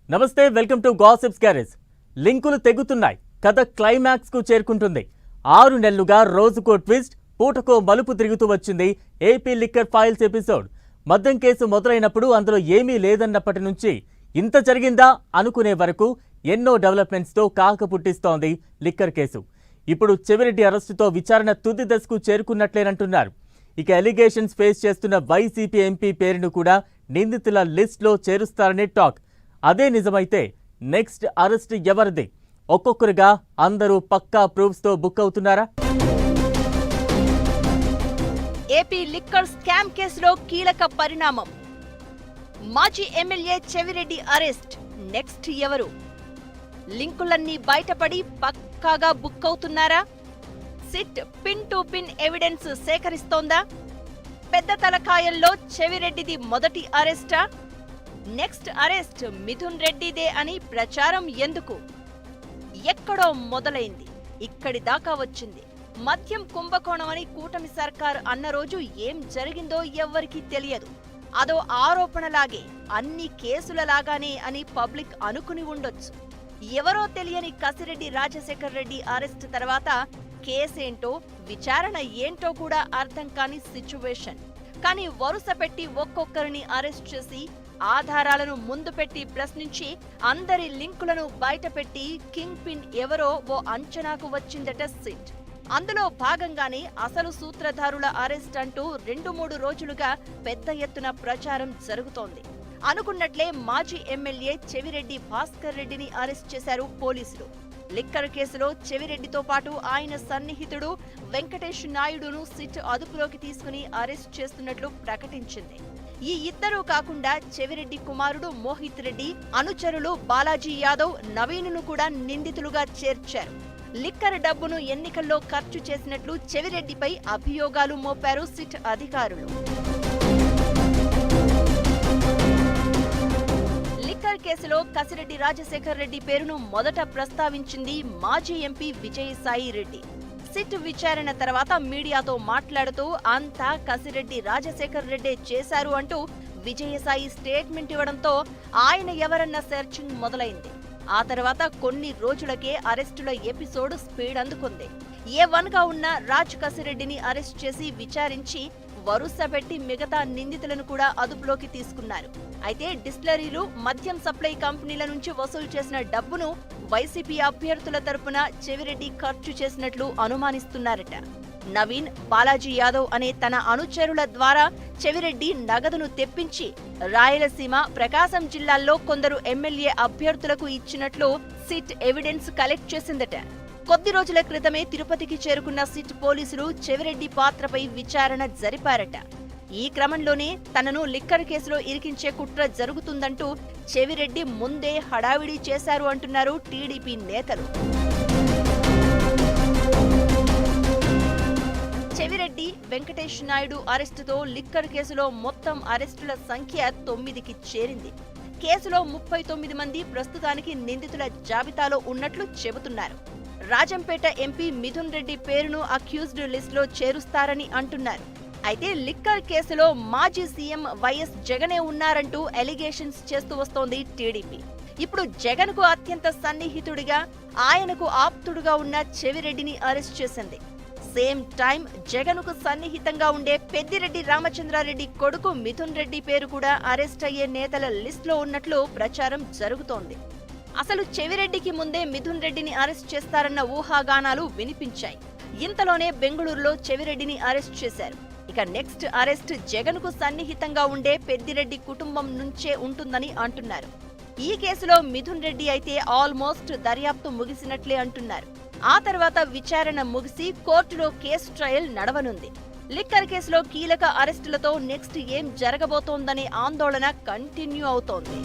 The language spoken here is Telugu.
నమస్తే, వెల్కమ్ టు గాసిప్స్ గ్యారేజ్. లింకులు తెగుతున్నాయి, కథ క్లైమాక్స్ కు చేరుకుంటుంది. 6 నెలలుగా రోజుకో ట్విస్ట్, పూటకో మలుపు తిరుగుతూ వచ్చింది ఏపీ లిక్కర్ ఫైల్స్ ఎపిసోడ్. మద్యం కేసు మొదలైనప్పుడు అందులో ఏమీ లేదన్నప్పటి నుంచి ఇంత జరిగిందా అనుకునే వరకు ఎన్నో డెవలప్మెంట్స్ తో కాక పుట్టిస్తోంది లిక్కర్ కేసు. ఇప్పుడు చెవిరెడ్డి అరెస్టుతో విచారణ తుది దశకు చేరుకున్నట్లేనంటున్నారు. ఇక ఎలిగేషన్స్ ఫేస్ చేస్తున్న వైసీపీ ఎంపీ పేరును కూడా నిందితుల లిస్ట్లో చేరుస్తారనే టాక్. అదే నిజమైతే నెక్స్ట్ అరెస్ట్ ఎవరిది? ఒక్కొక్కరుగా అందరూ పక్కా ప్రూఫ్స్ తో బుక్ అవుతున్నారా? ఏపీ లిక్కర్ స్కామ్ కేసులో కీలక పరిణామం. మాజీ ఎమ్మెల్యే చెవిరెడ్డి అరెస్ట్. నెక్స్ట్ ఎవరు? లింకులన్నీ బయటపడి పక్కాగా బుక్ అవుతున్నారా? SIT pin to pin evidence సేకరిస్తోందా? పెద్ద తలకాయల్లో చెవిరెడ్డిది మొదటి అరెస్టా? నెక్స్ట్ అరెస్ట్ మిథున్ రెడ్డిదే అని ప్రచారం ఎందుకు? ఎక్కడో మొదలైంది, ఇక్కడి దాకా వచ్చింది. మద్యం కుంభకోణం అని కూటమి సర్కార్ అన్న రోజు ఏం జరిగిందో ఎవ్వరికీ తెలియదు. అదో ఆరోపణలాగే, అన్ని కేసులలాగానే అని పబ్లిక్ అనుకుని ఉండొచ్చు. ఎవరో తెలియని కసిరెడ్డి రాజశేఖర్ రెడ్డి అరెస్ట్ తర్వాత కేసేంటో, విచారణ ఏంటో కూడా అర్థం కాని సిచ్యువేషన్. కానీ వరుస పెట్టి ఒక్కొక్కరిని అరెస్ట్ చేసి ఆధారాలను ముందు పెట్టి ప్రశ్నించి అందరి లింకులను బయటపెట్టి కింగ్ పిన్ ఎవరో ఓ అంచనాకు వచ్చిందట సిట్. అందులో భాగంగానే అసలు సూత్రధారుల అరెస్ట్ అంటూ 2-3 రోజులుగా పెద్ద ఎత్తున ప్రచారం జరుగుతోంది. అనుకున్నట్లే మాజీ ఎమ్మెల్యే చెవిరెడ్డి భాస్కర్ రెడ్డిని అరెస్ట్ చేశారు పోలీసులు. లిక్కర్ కేసులో చెవిరెడ్డితో పాటు ఆయన సన్నిహితుడు వెంకటేష్ నాయుడును సిట్ అదుపులోకి తీసుకుని అరెస్ట్ చేస్తున్నట్లు ప్రకటించింది. ఈ ఇద్దరూ కాకుండా చెవిరెడ్డి కుమారుడు మోహిత్ రెడ్డి, అనుచరులు బాలాజీ యాదవ్, నవీన్ను కూడా నిందితులుగా చేర్చారు. లిక్కర్ డబ్బును ఎన్నికల్లో ఖర్చు చేసినట్లు చెవిరెడ్డిపై అభియోగాలు మోపారు సిట్ అధికారులు. లిక్కర్ కేసులో కసిరెడ్డి రాజశేఖర్ రెడ్డి పేరును మొదట ప్రస్తావించింది మాజీ ఎంపీ విజయసాయి రెడ్డి. సిట్ విచారణ తర్వాత మీడియాతో మాట్లాడుతూ అంతా కసిరెడ్డి రాజశేఖర్ రెడ్డే చేశారు అంటూ విజయసాయి స్టేట్మెంట్ ఇవ్వడంతో ఆయన ఎవరన్న సెర్చింగ్ మొదలైంది. ఆ తర్వాత కొన్ని రోజులకే అరెస్టుల ఎపిసోడ్ స్పీడ్ అందుకుంది. A1 గా ఉన్న రాజ్ కసిరెడ్డిని అరెస్ట్ చేసి విచారించి వరుస పెట్టి మిగతా నిందితులను కూడా అదుపులోకి తీసుకున్నారు. అయితే డిస్టిలరీలు, మద్యం సప్లై కంపెనీల నుంచి వసూలు చేసిన డబ్బును వైసీపీ అభ్యర్థుల తరపున చెవిరెడ్డి ఖర్చు చేసినట్లు అనుమానిస్తున్నారట. నవీన్, బాలాజీ యాదవ్ అనే తన అనుచరుల ద్వారా చెవిరెడ్డి నగదును తెప్పించి రాయలసీమ, ప్రకాశం జిల్లాల్లో కొందరు ఎమ్మెల్యే అభ్యర్థులకు ఇచ్చినట్లు సిట్ ఎవిడెన్స్ కలెక్ట్ చేసిందట. కొద్ది రోజుల క్రితమే తిరుపతికి చేరుకున్న సిట్ పోలీసులు చెవిరెడ్డి పాత్రపై విచారణ జరిపారట. ఈ క్రమంలోనే తనను లిక్కర్ కేసులో ఇరికించే కుట్ర జరుగుతుందంటూ చెవిరెడ్డి ముందే హడావిడి చేశారు అంటున్నారు టీడీపీ నేతలు. చెవిరెడ్డి, వెంకటేష్ నాయుడు అరెస్టుతో లిక్కర్ కేసులో మొత్తం అరెస్టుల సంఖ్య 9కి చేరింది. కేసులో 39 మంది ప్రస్తుతానికి నిందితుల జాబితాలో ఉన్నట్లు చెబుతున్నారు. రాజంపేట ఎంపీ మిథున్ రెడ్డి పేరును అక్యూజ్డ్ లిస్టులో చేరుస్తారని అంటున్నారు. అయితే లిక్కర్ కేసులో మాజీ సీఎం వైఎస్ జగనే ఉన్నారంటూ ఎలిగేషన్స్ చేస్తూ వస్తోంది టీడీపీ. ఇప్పుడు జగన్ కు అత్యంత సన్నిహితుడిగా, ఆయనకు ఆప్తుడుగా ఉన్న చెవిరెడ్డిని అరెస్ట్ చేసింది. సేమ్ టైం జగన్ కు సన్నిహితంగా ఉండే పెద్దిరెడ్డి రామచంద్రారెడ్డి కొడుకు మిథున్ రెడ్డి పేరు కూడా అరెస్ట్ అయ్యే నేతల లిస్టులో ఉన్నట్లు ప్రచారం జరుగుతోంది. అసలు చెవిరెడ్డికి ముందే మిథున్ రెడ్డిని అరెస్ట్ చేస్తారన్న ఊహాగానాలు వినిపించాయి. ఇంతలోనే బెంగళూరులో చెవిరెడ్డిని అరెస్ట్ చేశారు. ఇక నెక్స్ట్ అరెస్ట్ జగన్ కు సన్నిహితంగా ఉండే పెద్దిరెడ్డి కుటుంబం నుంచే ఉంటుందని అంటున్నారు. ఈ కేసులో మిథున్ రెడ్డి అయితే ఆల్మోస్ట్ దర్యాప్తు ముగిసినట్లే అంటున్నారు. ఆ తర్వాత విచారణ ముగిసి కోర్టులో కేసు ట్రయల్ నడవనుంది. లిక్కర్ కేసులో కీలక అరెస్టులతో నెక్స్ట్ ఏం జరగబోతోందనే ఆందోళన కంటిన్యూ అవుతోంది.